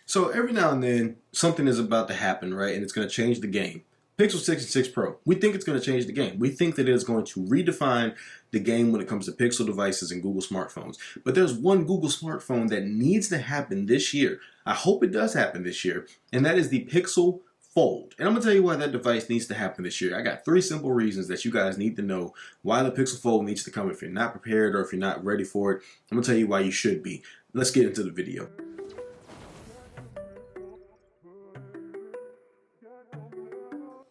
So every now and then, something is about to happen, right? And it's going to change the game. Pixel 6 and 6 Pro, we think it's going to change the game. We think that it is going to redefine the game when it comes to Pixel devices and Google smartphones. But there's one Google smartphone that needs to happen this year. I hope it does happen this year, and that is the Pixel Fold. And I'm going to tell you why that device needs to happen this year. I got 3 simple reasons that you guys need to know why the Pixel Fold needs to come if you're not prepared or if you're not ready for it. I'm going to tell you why you should be. Let's get into the video.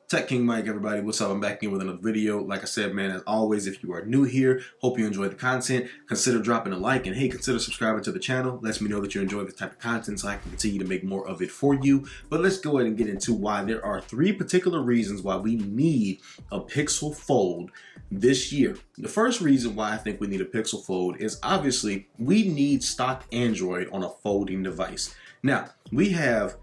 Tech King Mike, everybody. What's up? I'm back in with another video. Like I said, man, as always, if you are new here, hope you enjoy the content. Consider dropping a like, and hey, consider subscribing to the channel. Lets me know that you enjoy this type of content so I can continue to make more of it for you. But let's go ahead and get into why there are 3 particular reasons why we need a Pixel Fold this year. The first reason why I think we need a Pixel Fold is obviously we need stock Android on a folding device. Now, we have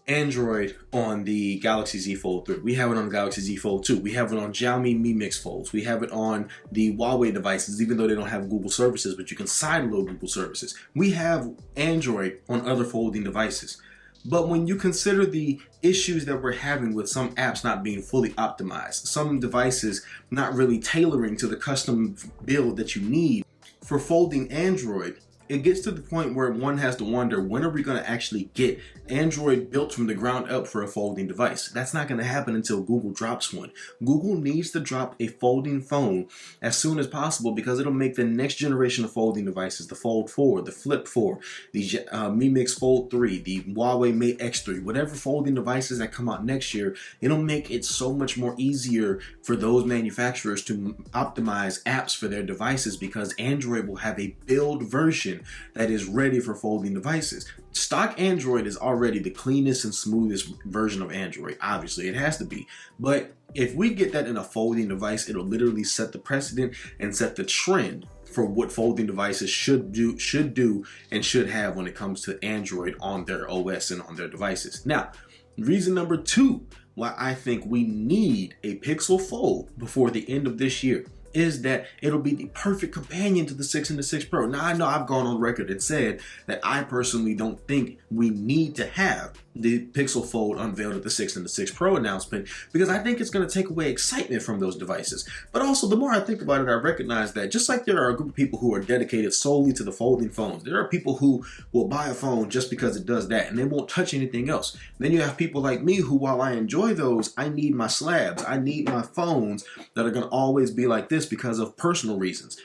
Android on the Galaxy Z Fold 3. We have it on the Galaxy Z Fold 2. We have it on Xiaomi Mi Mix Folds. We have it on the Huawei devices, even though they don't have Google services, but you can sideload Google services. We have Android on other folding devices. But when you consider the issues that we're having with some apps not being fully optimized, some devices not really tailoring to the custom build that you need for folding Android, it gets to the point where one has to wonder, when are we going to actually get Android built from the ground up for a folding device? That's not going to happen until Google drops one. Google needs to drop a folding phone as soon as possible because it'll make the next generation of folding devices, the Fold 4, the Flip 4, the Mi Mix Fold 3, the Huawei Mate X3, whatever folding devices that come out next year, it'll make it so much more easier for those manufacturers to optimize apps for their devices because Android will have a build version that is ready for folding devices. Stock Android is already the cleanest and smoothest version of Android. Obviously, it has to be. But if we get that in a folding device, it'll literally set the precedent and set the trend for what folding devices should do, and should have when it comes to Android on their OS and on their devices. Now, reason number 2 why I think we need a Pixel Fold before the end of this year is that it'll be the perfect companion to the 6 and the 6 Pro. Now, I know I've gone on record and said that I personally don't think we need to have the Pixel Fold unveiled at the 6 and the 6 Pro announcement because I think it's going to take away excitement from those devices. But also, the more I think about it, I recognize that just like there are a group of people who are dedicated solely to the folding phones, there are people who will buy a phone just because it does that and they won't touch anything else. Then you have people like me who, while I enjoy those, I need my slabs. I need my phones that are going to always be like this because of personal reasons.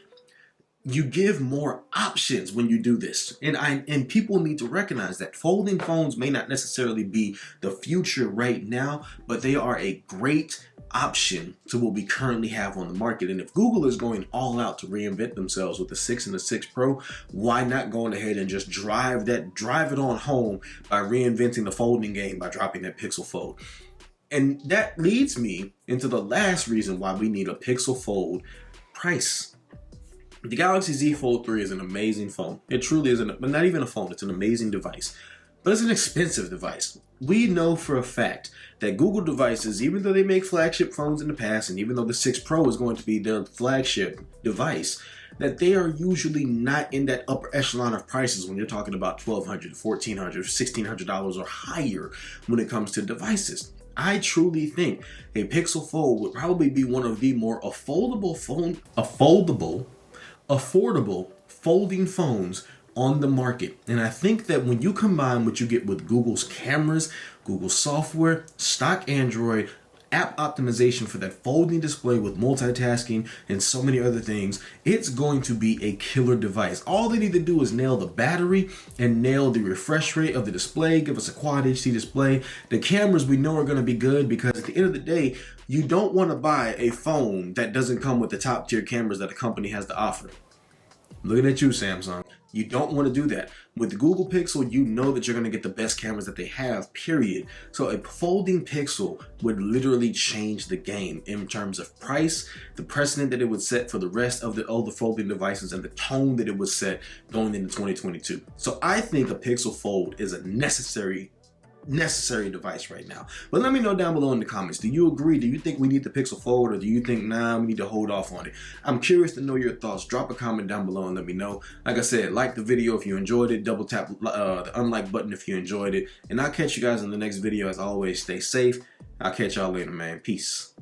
You give more options when you do this. And people need to recognize that folding phones may not necessarily be the future right now, but they are a great option to what we currently have on the market. And if Google is going all out to reinvent themselves with the 6 and the 6 Pro, why not go ahead and just drive it on home by reinventing the folding game by dropping that Pixel Fold? And that leads me into the last reason why we need a Pixel Fold: price. The Galaxy Z Fold 3 is an amazing phone. It truly is, but not even a phone, it's an amazing device. But it's an expensive device. We know for a fact that Google devices, even though they make flagship phones in the past, and even though the 6 Pro is going to be their flagship device, that they are usually not in that upper echelon of prices when you're talking about $1,200, $1,400, $1,600 or higher when it comes to devices. I truly think a Pixel Fold would probably be one of the more affordable folding phones on the market. And I think that when you combine what you get with Google's cameras, Google software, stock Android, app optimization for that folding display with multitasking and so many other things, it's going to be a killer device. All they need to do is nail the battery and nail the refresh rate of the display, give us a Quad HD display. The cameras we know are going to be good because at the end of the day, you don't want to buy a phone that doesn't come with the top tier cameras that a company has to offer. Looking at you, Samsung. You don't want to do that. With the Google Pixel, you know that you're going to get the best cameras that they have, period. So a folding Pixel would literally change the game in terms of price, the precedent that it would set for the rest of the other folding devices, and the tone that it would set going into 2022. So I think a Pixel Fold is a necessary necessary device right now. But let me know down below in the comments. Do you agree? Do you think we need the Pixel Fold, or do you think, nah, we need to hold off on it? I'm curious to know your thoughts. Drop a comment down below and let me know. Like I said, like the video if you enjoyed it. Double tap the unlike button if you enjoyed it. And I'll catch you guys in the next video. As always, stay safe. I'll catch y'all later, man. Peace.